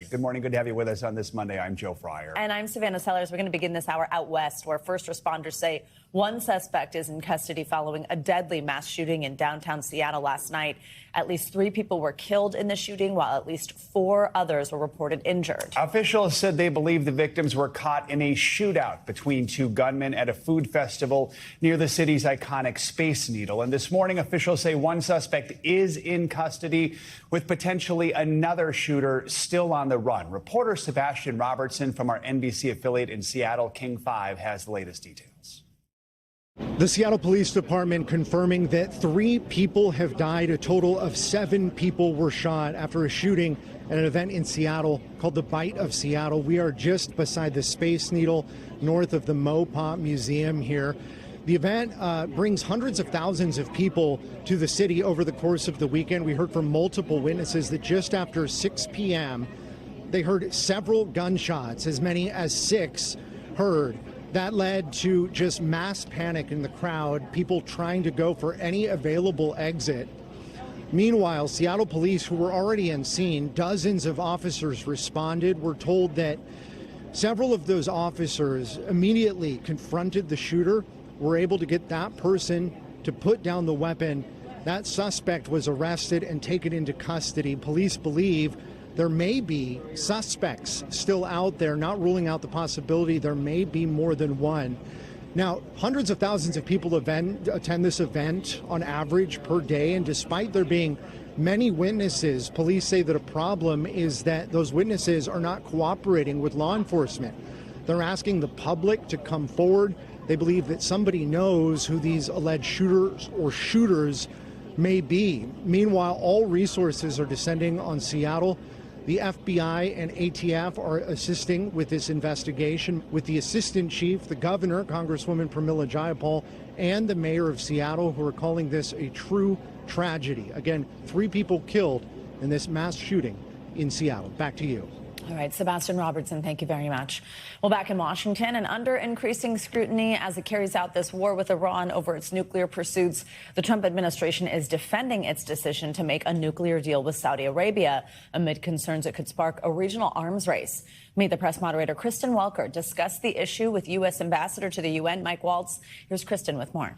Good morning. Good to have you with us on this Monday. I'm Joe Fryer. And I'm Savannah Sellers. We're going to begin this hour out west, where first responders say one suspect is in custody following a deadly mass shooting in downtown Seattle last night. At least 3 people were killed in the shooting, while at least 4 others were reported injured. Officials said they believe the victims were caught in a shootout between 2 gunmen at a food festival near the city's iconic Space Needle. And this morning, officials say one suspect is in custody, with potentially another shooter still on the run. Reporter Sebastian Robertson from our NBC affiliate in Seattle, King 5, has the latest details. The Seattle Police Department confirming that 3 people have died. A total of 7 people were shot after a shooting at an event in Seattle called the Bite of Seattle. We are just beside the Space Needle, north of the Mopop Museum here. The event brings hundreds of thousands of people to the city over the course of the weekend. We heard from multiple witnesses that just after 6 p.m., they heard several gunshots, as many as 6 heard. That led to just mass panic in the crowd, people trying to go for any available exit. Meanwhile, Seattle police, who were already on scene, dozens of officers responded. We're told that several of those officers immediately confronted the shooter, were able to get that person to put down the weapon. That suspect was arrested and taken into custody. Police believe there may be suspects still out there, not ruling out the possibility there may be more than one. Now, hundreds of thousands of people attend this event on average per day, and despite there being many witnesses, police say that a problem is that those witnesses are not cooperating with law enforcement. They're asking the public to come forward. They believe that somebody knows who these alleged shooters or shooters may be. Meanwhile, all resources are descending on Seattle. The FBI and ATF are assisting with this investigation, with the assistant chief, the governor, Congresswoman Pramila Jayapal, and the mayor of Seattle, who are calling this a true tragedy. Again, 3 people killed in this mass shooting in Seattle. Back to you. All right, Sebastian Robertson, thank you very much. Well, back in Washington, and under increasing scrutiny as it carries out this war with Iran over its nuclear pursuits, the Trump administration is defending its decision to make a nuclear deal with Saudi Arabia amid concerns it could spark a regional arms race. Meet the Press moderator Kristen Welker discussed the issue with U.S. Ambassador to the UN, Mike Waltz. Here's Kristen with more.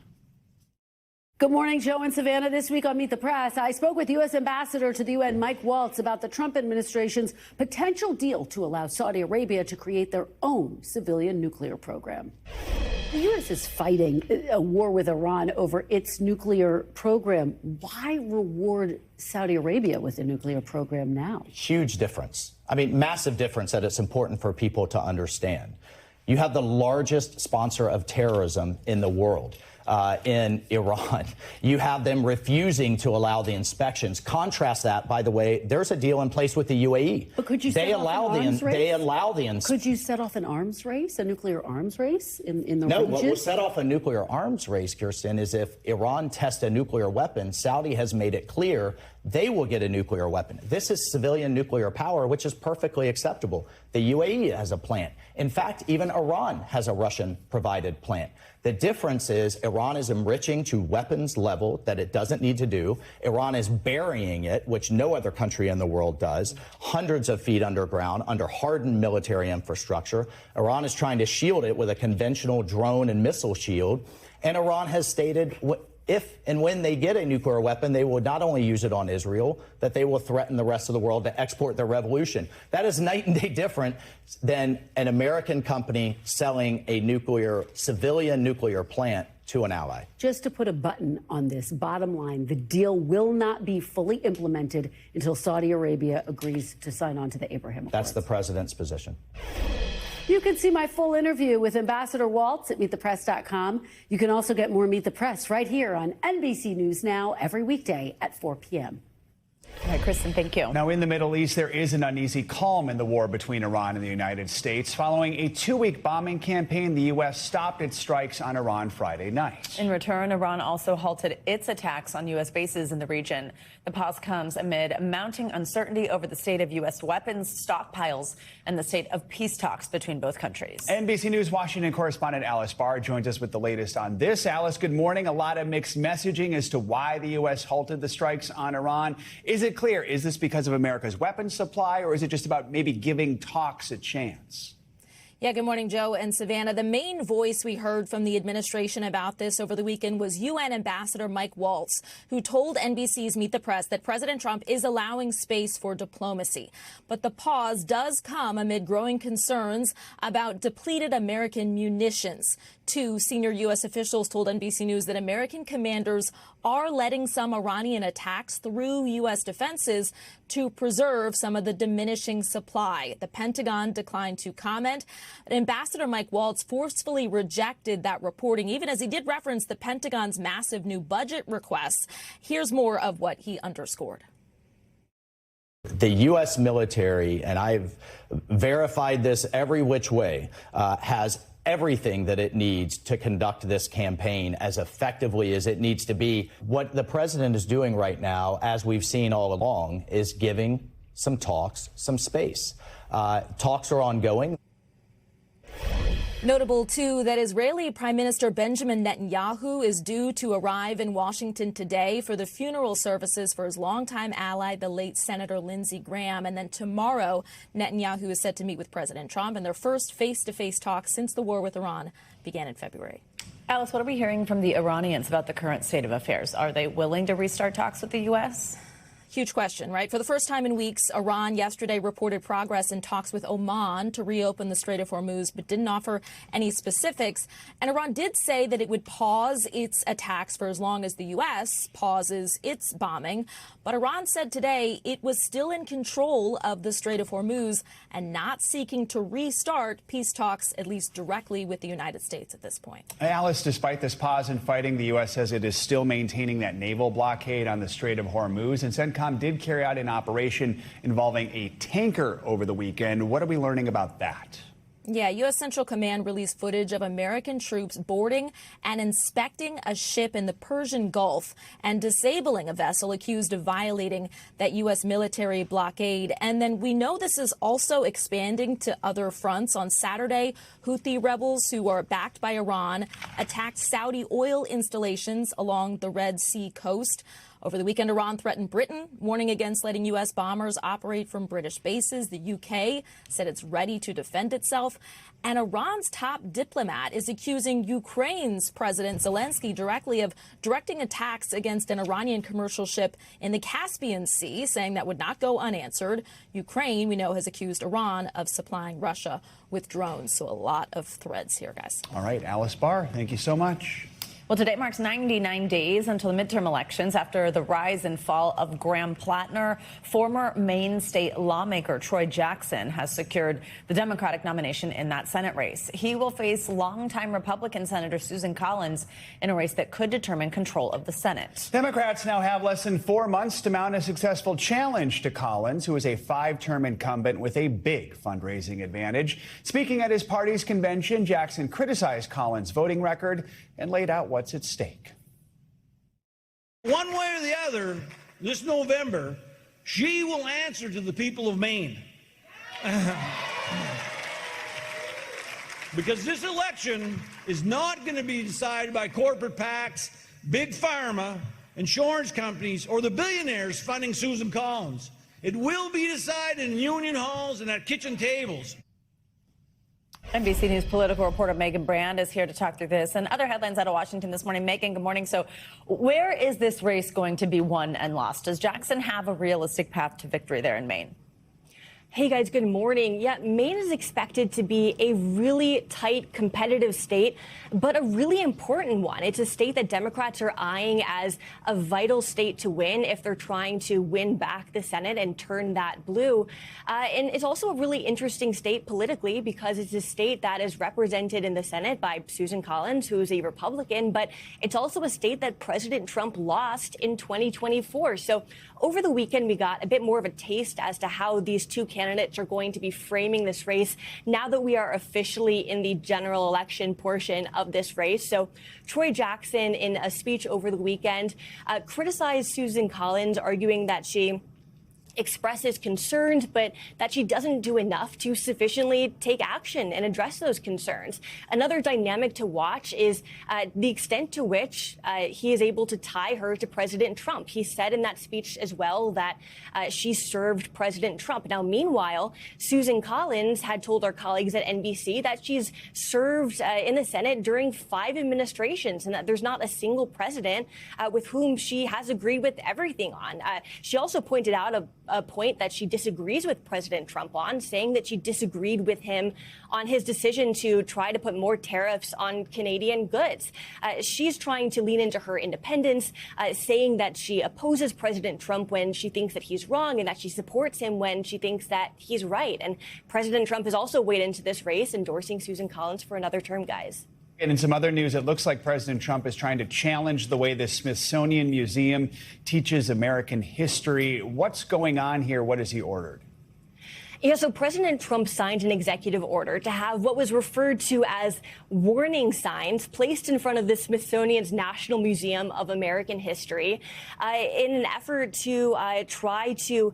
Good morning, Joe and Savannah. This week on Meet the Press, I spoke with U.S. Ambassador to the UN, Mike Waltz, about the Trump administration's potential deal to allow Saudi Arabia to create their own civilian nuclear program. The U.S. is fighting a war with Iran over its nuclear program. Why reward Saudi Arabia with a nuclear program now? Huge difference. I mean, massive difference that it's important for people to understand. You have the largest sponsor of terrorism in the world. In Iran. You have them refusing to allow the inspections. Contrast that, by the way, there's a deal in place with the UAE. But could you They allow the Could you set off an arms race, a nuclear arms race in the region? No, what will set off a nuclear arms race, Kirsten, is if Iran tests a nuclear weapon. Saudi has made it clear they will get a nuclear weapon. This is civilian nuclear power, which is perfectly acceptable. The UAE has a plant. In fact, even Iran has a Russian-provided plant. The difference is Iran is enriching to weapons level that it doesn't need to do. Iran is burying it, which no other country in the world does, hundreds of feet underground, under hardened military infrastructure. Iran is trying to shield it with a conventional drone and missile shield. And Iran has stated if and when they get a nuclear weapon, they will not only use it on Israel, that they will threaten the rest of the world to export their revolution. That is night and day different than an American company selling a civilian nuclear plant to an ally. Just to put a button on this, bottom line, the deal will not be fully implemented until Saudi Arabia agrees to sign on to the Abraham Accords. That's the president's position. You can see my full interview with Ambassador Waltz at MeetThePress.com. You can also get more Meet the Press right here on NBC News Now every weekday at 4 p.m. All right, Kristen, thank you. Now, in the Middle East, there is an uneasy calm in the war between Iran and the United States. Following a 2-week bombing campaign, the U.S. stopped its strikes on Iran Friday night. In return, Iran also halted its attacks on U.S. bases in the region. The pause comes amid mounting uncertainty over the state of U.S. weapons stockpiles and the state of peace talks between both countries. NBC News Washington correspondent Alice Barr joins us with the latest on this. Alice, good morning. A lot of mixed messaging as to why the U.S. halted the strikes on Iran. Is it get clear, is this because of America's weapons supply, or is it just about maybe giving talks a chance? Yeah, good morning, Joe and Savannah. The main voice we heard from the administration about this over the weekend was UN Ambassador Mike Waltz, who told NBC's Meet the Press that President Trump is allowing space for diplomacy. But the pause does come amid growing concerns about depleted American munitions. Two senior U.S. officials told NBC News that American commanders are letting some Iranian attacks through U.S. defenses to preserve some of the diminishing supply. The Pentagon declined to comment. Ambassador Mike Waltz forcefully rejected that reporting, even as he did reference the Pentagon's massive new budget requests. Here's more of what he underscored. The U.S. military, and I've verified this every which way, has everything that it needs to conduct this campaign as effectively as it needs to be. What the president is doing right now, as we've seen all along, is giving some talks some space. Talks are ongoing. Notable, too, that Israeli Prime Minister Benjamin Netanyahu is due to arrive in Washington today for the funeral services for his longtime ally, the late Senator Lindsey Graham. And then tomorrow, Netanyahu is set to meet with President Trump in their first face-to-face talks since the war with Iran began in February. Alice, what are we hearing from the Iranians about the current state of affairs? Are they willing to restart talks with the U.S.? Huge question, right? For the first time in weeks, Iran yesterday reported progress in talks with Oman to reopen the Strait of Hormuz, but didn't offer any specifics. And Iran did say that it would pause its attacks for as long as the U.S. pauses its bombing. But Iran said today it was still in control of the Strait of Hormuz and not seeking to restart peace talks, at least directly with the United States at this point. Alice, despite this pause in fighting, the U.S. says it is still maintaining that naval blockade on the Strait of Hormuz. And CENTCOM did carry out an operation involving a tanker over the weekend. What are we learning about that? Yeah, U.S. Central Command released footage of American troops boarding and inspecting a ship in the Persian Gulf and disabling a vessel accused of violating that U.S. military blockade. And then we know this is also expanding to other fronts. On Saturday, Houthi rebels who are backed by Iran attacked Saudi oil installations along the Red Sea coast. Over the weekend, Iran threatened Britain, warning against letting U.S. bombers operate from British bases. The U.K. said it's ready to defend itself. And Iran's top diplomat is accusing Ukraine's President Zelensky directly of directing attacks against an Iranian commercial ship in the Caspian Sea, saying that would not go unanswered. Ukraine, we know, has accused Iran of supplying Russia with drones. So a lot of threads here, guys. All right, Alice Barr, thank you so much. Well, today marks 99 days until the midterm elections after the rise and fall of Graham Plattner. Former Maine state lawmaker Troy Jackson has secured the Democratic nomination in that Senate race. He will face longtime Republican Senator Susan Collins in a race that could determine control of the Senate. Democrats now have less than 4 months to mount a successful challenge to Collins, who is a 5-term incumbent with a big fundraising advantage. Speaking at his party's convention, Jackson criticized Collins' voting record and laid out what's at stake. One way or the other, this November, she will answer to the people of Maine. Because this election is not going to be decided by corporate PACs, big pharma, insurance companies, or the billionaires funding Susan Collins. It will be decided in union halls and at kitchen tables. NBC News political reporter Megan Brand is here to talk through this and other headlines out of Washington this morning. Megan, good morning. So where is this race going to be won and lost? Does Jackson have a realistic path to victory there in Maine? Hey guys, good morning. Yeah, Maine is expected to be a really tight, competitive state, but a really important one. It's a state that Democrats are eyeing as a vital state to win if they're trying to win back the Senate and turn that blue. And it's also a really interesting state politically because it's a state that is represented in the Senate by Susan Collins, who is a Republican, but it's also a state that President Trump lost in 2024. So over the weekend, we got a bit more of a taste as to how these two candidates are going to be framing this race now that we are officially in the general election portion of this race. So Troy Jackson, in a speech over the weekend, criticized Susan Collins, arguing that she expresses concerns, but that she doesn't do enough to sufficiently take action and address those concerns. Another dynamic to watch is the extent to which he is able to tie her to President Trump. He said in that speech as well that she served President Trump. Now, meanwhile, Susan Collins had told our colleagues at NBC that she's served in the Senate during 5 administrations and that there's not a single president with whom she has agreed with everything on. She also pointed out a point that she disagrees with President Trump on, saying that she disagreed with him on his decision to try to put more tariffs on Canadian goods. She's trying to lean into her independence, saying that she opposes President Trump when she thinks that he's wrong and that she supports him when she thinks that he's right. And President Trump has also weighed into this race, endorsing Susan Collins for another term, guys. And in some other news, it looks like President Trump is trying to challenge the way the Smithsonian Museum teaches American history. What's going on here? What has he ordered? Yeah, so President Trump signed an executive order to have what was referred to as warning signs placed in front of the Smithsonian's National Museum of American History in an effort to try to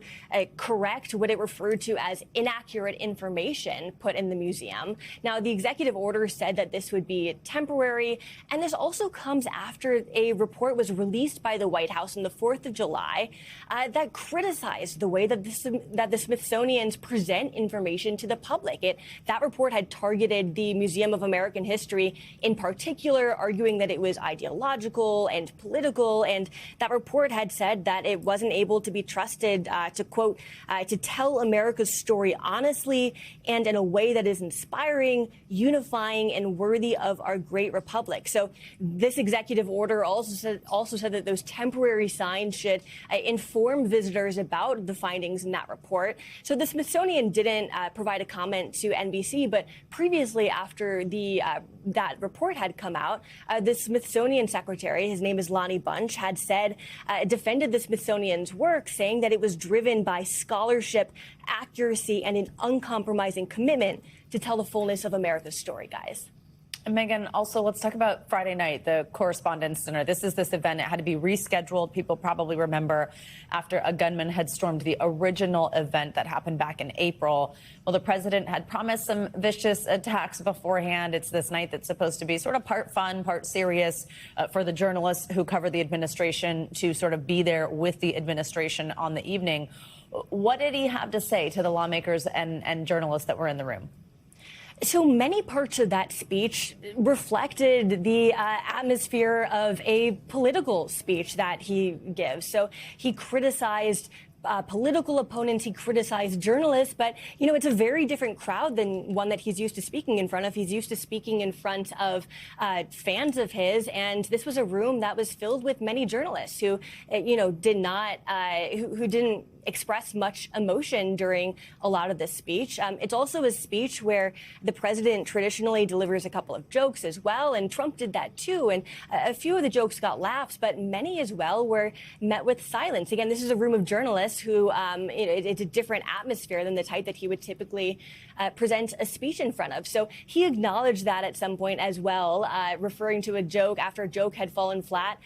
correct what it referred to as inaccurate information put in the museum. Now, the executive order said that this would be temporary, and this also comes after a report was released by the White House on the 4th of July that criticized the way that the Smithsonian's present information to the public. That report had targeted the Museum of American History in particular, arguing that it was ideological and political. And that report had said that it wasn't able to be trusted to, quote, to tell America's story honestly and in a way that is inspiring, unifying, and worthy of our great republic. So this executive order also said that those temporary signs should inform visitors about the findings in that report. So the Smithsonian didn't provide a comment to NBC, but previously, after that report had come out, the Smithsonian secretary, his name is Lonnie Bunch, had defended the Smithsonian's work, saying that it was driven by scholarship, accuracy, and an uncompromising commitment to tell the fullness of America's story, guys. And Megan, also, let's talk about Friday night, the Correspondents' Dinner. This event. It had to be rescheduled. People probably remember after a gunman had stormed the original event that happened back in April. Well, the president had promised some vicious attacks beforehand. It's this night that's supposed to be sort of part fun, part serious for the journalists who cover the administration to sort of be there with the administration on the evening. What did he have to say to the lawmakers and journalists that were in the room? So many parts of that speech reflected the atmosphere of a political speech that he gives. So he criticized political opponents, he criticized journalists, but, you know, it's a very different crowd than one that he's used to speaking in front of. He's used to speaking in front of fans of his, and this was a room that was filled with many journalists who, you know, who didn't express much emotion during a lot of this speech. It's also a speech where the president traditionally delivers a couple of jokes as well, and Trump did that too. And a few of the jokes got laughs, but many as well were met with silence. Again, this is a room of journalists who, it's a different atmosphere than the type that he would typically present a speech in front of. So he acknowledged that at some point as well, referring to a joke after a joke had fallen flat,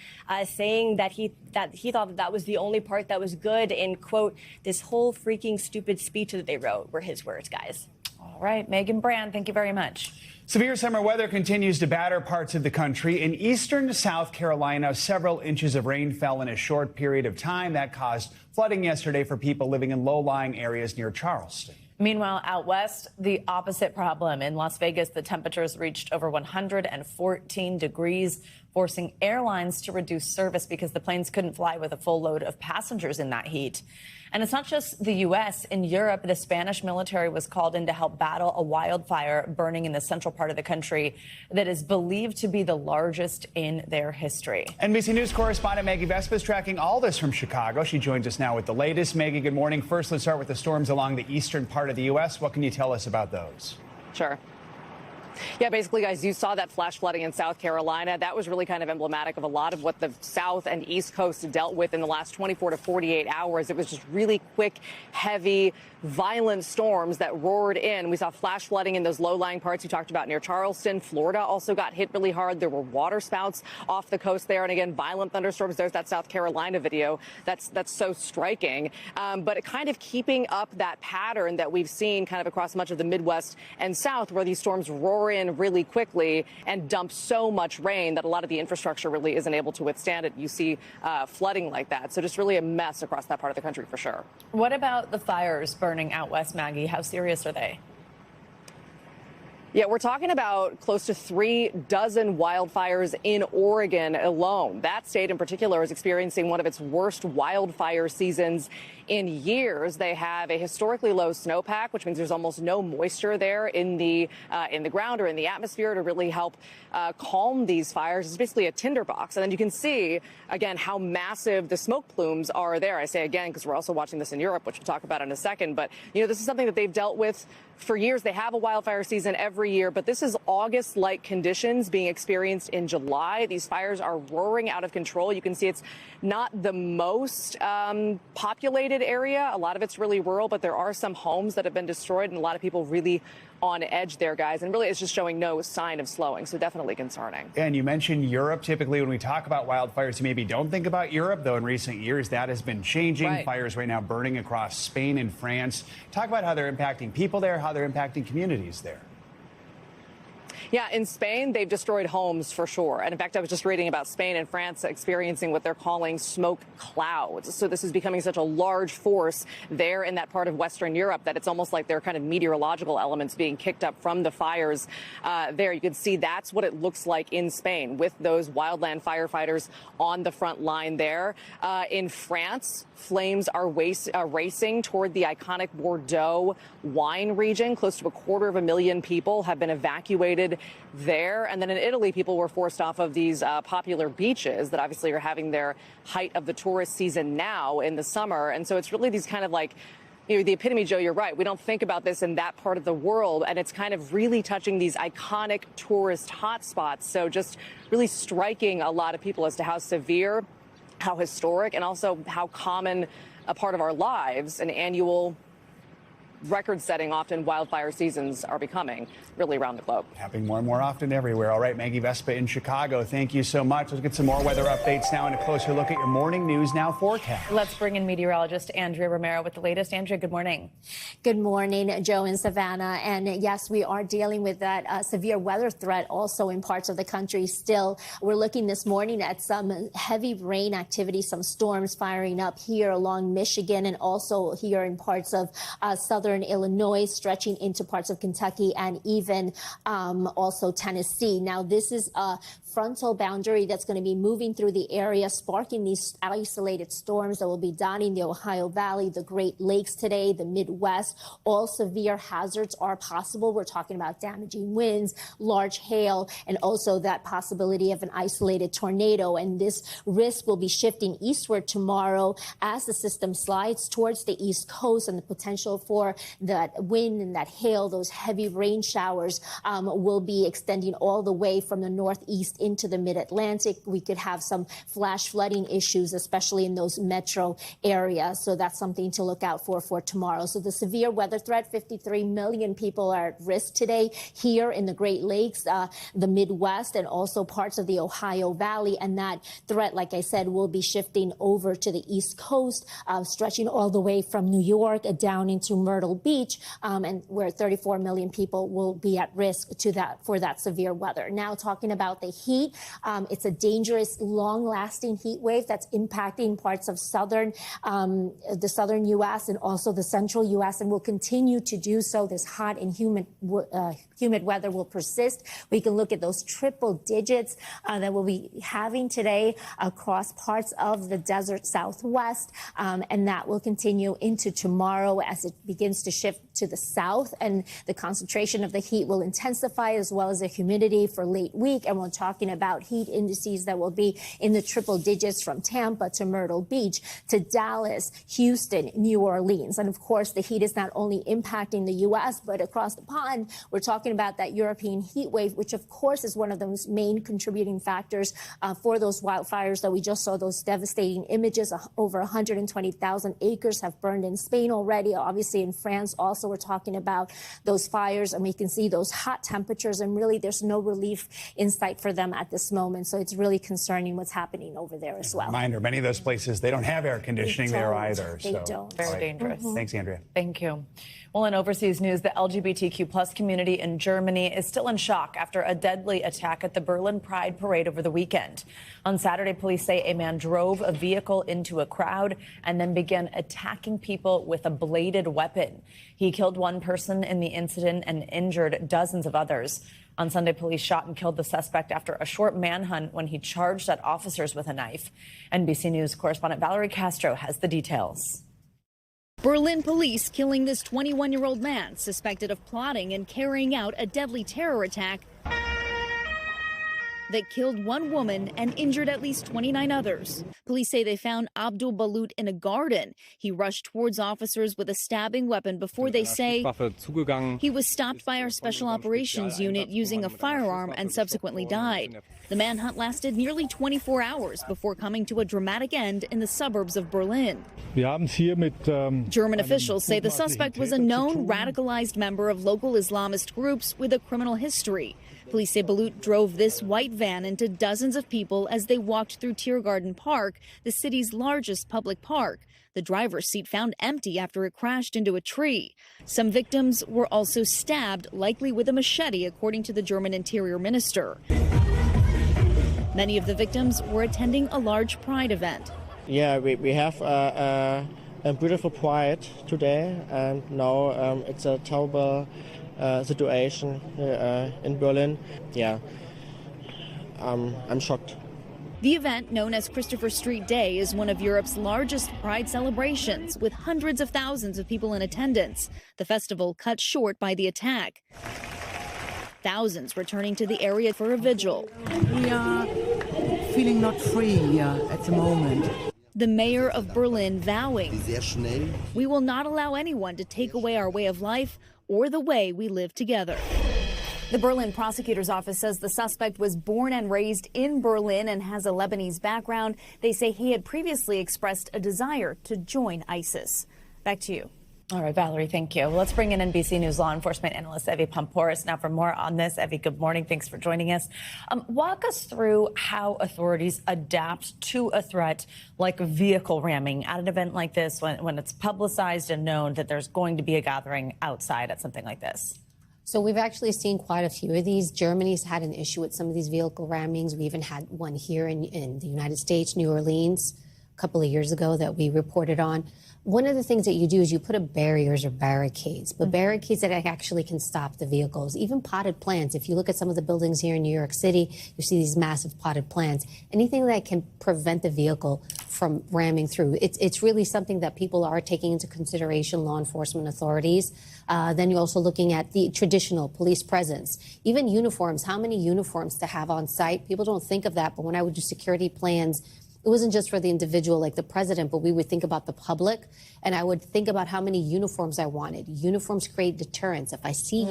saying that he thought that was the only part that was good in, quote, this whole freaking stupid speech that they wrote, were his words, guys. All right, Megan Brand, thank you very much. Severe summer weather continues to batter parts of the country. In eastern South Carolina, several inches of rain fell in a short period of time. That caused flooding yesterday for people living in low-lying areas near Charleston. Meanwhile, out west, the opposite problem. In Las Vegas, the temperatures reached over 114 degrees, forcing airlines to reduce service because the planes couldn't fly with a full load of passengers in that heat. And it's not just the U.S. In Europe, the Spanish military was called in to help battle a wildfire burning in the central part of the country that is believed to be the largest in their history. NBC News correspondent Maggie Vespa is tracking all this from Chicago. She joins us now with the latest. Maggie, good morning. First, let's start with the storms along the eastern part of the U.S. What can you tell us about those? Sure. Yeah, basically, guys, you saw that flash flooding in South Carolina. That was really kind of emblematic of a lot of what the South and East Coast dealt with in the last 24 to 48 hours. It was just really quick, heavy, violent storms that roared in. We saw flash flooding in those low-lying parts you talked about near Charleston. Florida also got hit really hard. There were water spouts off the coast there. And again, violent thunderstorms. There's that South Carolina video. That's so striking. But kind of keeping up that pattern that we've seen kind of across much of the Midwest and South, where these storms roar in really quickly and dump so much rain that a lot of the infrastructure really isn't able to withstand it. You see flooding like that. So just really a mess across that part of the country for sure. What about the fires burning out west, Maggie? How serious are they? Yeah, we're talking about close to 3 dozen wildfires in Oregon alone. That state in particular is experiencing one of its worst wildfire seasons in years. They have a historically low snowpack, which means there's almost no moisture there in the ground or in the atmosphere to really help calm these fires. It's basically a tinderbox. And then you can see, again, how massive the smoke plumes are there. I say again because we're also watching this in Europe, which we'll talk about in a second. But, you know, this is something that they've dealt with for years. They have a wildfire season every year, but this is August-like conditions being experienced in July. These fires are roaring out of control. You can see it's not the most populated area. A lot of it's really rural, but there are some homes that have been destroyed and a lot of people really on edge there, guys. And really, it's just showing no sign of slowing. So definitely concerning. And you mentioned Europe. Typically, when we talk about wildfires, you maybe don't think about Europe, though in recent years that has been changing. Right. Fires right now burning across Spain and France. Talk about how they're impacting people there, how they're impacting communities there. Yeah, in Spain, they've destroyed homes for sure. And in fact, I was just reading about Spain and France experiencing what they're calling smoke clouds. So this is becoming such a large force there in that part of Western Europe that it's almost like they're kind of meteorological elements being kicked up from the fires there. You can see that's what it looks like in Spain with those wildland firefighters on the front line there. In France, flames are racing toward the iconic Bordeaux wine region. Close to 250,000 people have been evacuated there. And then in Italy, people were forced off of these popular beaches that obviously are having their height of the tourist season now in the summer. And so it's really these kind of like, you know, the epitome, Joe, you're right. We don't think about this in that part of the world, and it's kind of really touching these iconic tourist hotspots. So just really striking a lot of people as to how severe, how historic, and also how common a part of our lives an annual record-setting, often wildfire seasons are becoming really around the globe. Happening more and more often everywhere. All right, Maggie Vespa in Chicago, thank you so much. Let's get some more weather updates now and a closer look at your morning news now forecast. Let's bring in meteorologist Andrea Romero with the latest. Andrea, good morning. Good morning, Joe and Savannah. And yes, we are dealing with that severe weather threat also in parts of the country still. We're looking this morning at some heavy rain activity, some storms firing up here along Michigan and also here in parts of southern Illinois, stretching into parts of Kentucky and even also Tennessee. Now, this is a frontal boundary that's going to be moving through the area, sparking these isolated storms that will be dotting the Ohio Valley, the Great Lakes today, the Midwest. All severe hazards are possible. We're talking about damaging winds, large hail, and also that possibility of an isolated tornado. And this risk will be shifting eastward tomorrow as the system slides towards the East Coast, and the potential for that wind and that hail, those heavy rain showers will be extending all the way from the northeast into the mid-Atlantic. We could have some flash flooding issues, especially in those metro areas. So that's something to look out for tomorrow. So the severe weather threat, 53 million people are at risk today here in the Great Lakes, the Midwest, and also parts of the Ohio Valley. And that threat, like I said, will be shifting over to the East Coast, stretching all the way from New York down into Myrtle Beach, and where 34 million people will be at risk for that severe weather. Now, talking about the heat, it's a dangerous, long-lasting heat wave that's impacting parts of the southern U.S. and also the central U.S. and will continue to do so. This hot and humid weather will persist. We can look at those triple digits that we'll be having today across parts of the desert Southwest, and that will continue into tomorrow as it begins to shift to the south, and the concentration of the heat will intensify as well as the humidity for late week. And we're talking talking about heat indices that will be in the triple digits from Tampa to Myrtle Beach to Dallas, Houston, New Orleans. And of course, the heat is not only impacting the U.S., but across the pond, we're talking about that European heat wave, which of course is one of those main contributing factors for those wildfires that we just saw, those devastating images. Over 120,000 acres have burned in Spain already. Obviously in France also we're talking about those fires, and we can see those hot temperatures, and really there's no relief in sight for them at this moment. So it's really concerning what's happening over there as well. Reminder, many of those places, they don't have air conditioning there either. They don't. Very dangerous. Thanks, Andrea. Thank you. Well, in overseas news, the LGBTQ plus community in Germany is still in shock after a deadly attack at the Berlin Pride Parade over the weekend. On Saturday, police say a man drove a vehicle into a crowd and then began attacking people with a bladed weapon. He killed one person in the incident and injured dozens of others. On Sunday, police shot and killed the suspect after a short manhunt when he charged at officers with a knife. NBC News correspondent Valerie Castro has the details. Berlin police killing this 21-year-old man suspected of plotting and carrying out a deadly terror attack that killed one woman and injured at least 29 others. Police say they found Abdul Balut in a garden. He rushed towards officers with a stabbing weapon before they say he was stopped by our special operations unit using a firearm and subsequently died. The manhunt lasted nearly 24 hours before coming to a dramatic end in the suburbs of Berlin. German officials say the suspect was a known radicalized member of local Islamist groups with a criminal history. Police say Balut drove this white van into dozens of people as they walked through Tiergarten Park, the city's largest public park. The driver's seat found empty after it crashed into a tree. Some victims were also stabbed, likely with a machete, according to the German Interior Minister. Many of the victims were attending a large pride event. Yeah, we have a beautiful pride today, and now it's a terrible situation in Berlin. Yeah, I'm shocked. The event, known as Christopher Street Day, is one of Europe's largest pride celebrations, with hundreds of thousands of people in attendance. The festival cut short by the attack. Thousands returning to the area for a vigil. We are feeling not free at the moment. The mayor of Berlin vowing, "We will not allow anyone to take away our way of life or the way we live together." The Berlin prosecutor's office says the suspect was born and raised in Berlin and has a Lebanese background. They say he had previously expressed a desire to join ISIS. Back to you. All right, Valerie, thank you. Well, let's bring in NBC News law enforcement analyst Evie Poumpouras now for more on this. Evie, good morning. Thanks for joining us. Walk us through how authorities adapt to a threat like vehicle ramming at an event like this when it's publicized and known that there's going to be a gathering outside at something like this. So we've actually seen quite a few of these. Germany's had an issue with some of these vehicle rammings. We even had one here in the United States, New Orleans, a couple of years ago that we reported on. One of the things that you do is you put up barriers or barricades, but barricades that actually can stop the vehicles, even potted plants. If you look at some of the buildings here in New York City, you see these massive potted plants. Anything that can prevent the vehicle from ramming through. It's really something that people are taking into consideration, law enforcement authorities. Then you're also looking at the traditional police presence, even uniforms, how many uniforms to have on site. People don't think of that, but when I would do security plans, it wasn't just for the individual like the president, but we would think about the public, and I would think about how many uniforms I wanted. Uniforms create deterrence. If I see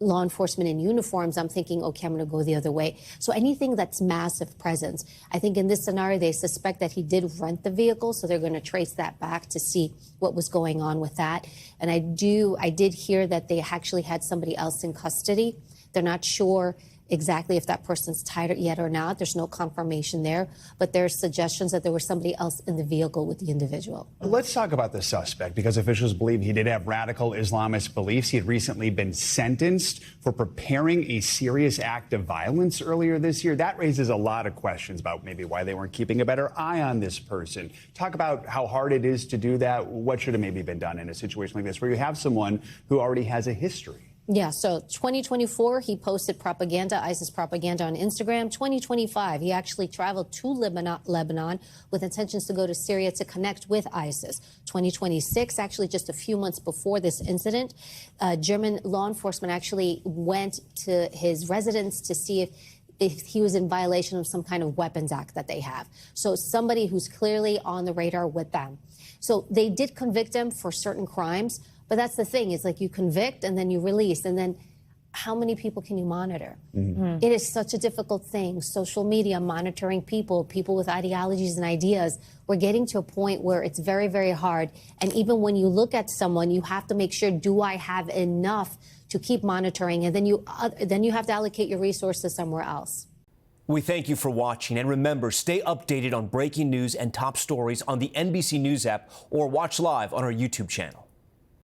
law enforcement in uniforms, I'm thinking, okay, I'm going to go the other way. So anything that's massive presence. I think in this scenario, they suspect that he did rent the vehicle, so they're going to trace that back to see what was going on with that. And I did hear that they actually had somebody else in custody. They're not sure exactly if that person's tied yet or not. There's no confirmation there, but there's suggestions that there was somebody else in the vehicle with the individual. Let's talk about the suspect, because officials believe he did have radical Islamist beliefs. He had recently been sentenced for preparing a serious act of violence earlier this year. That raises a lot of questions about maybe why they weren't keeping a better eye on this person. Talk about how hard it is to do that. What should have maybe been done in a situation like this where you have someone who already has a history? Yeah, so 2024, he posted propaganda, ISIS propaganda on Instagram. 2025, he actually traveled to Lebanon with intentions to go to Syria to connect with ISIS. 2026, actually just a few months before this incident, German law enforcement actually went to his residence to see if if he was in violation of some kind of weapons act that they have. So somebody who's clearly on the radar with them. So they did convict him for certain crimes, but that's the thing, is like you convict and then you release, and then how many people can you monitor? It is such a difficult thing. Social media, monitoring people with ideologies and ideas. We're getting to a point where it's very, very hard. And even when you look at someone, you have to make sure, do I have enough to keep monitoring? And then you have to allocate your resources somewhere else. We thank you for watching, and remember, stay updated on breaking news and top stories on the NBC News app or watch live on our YouTube channel.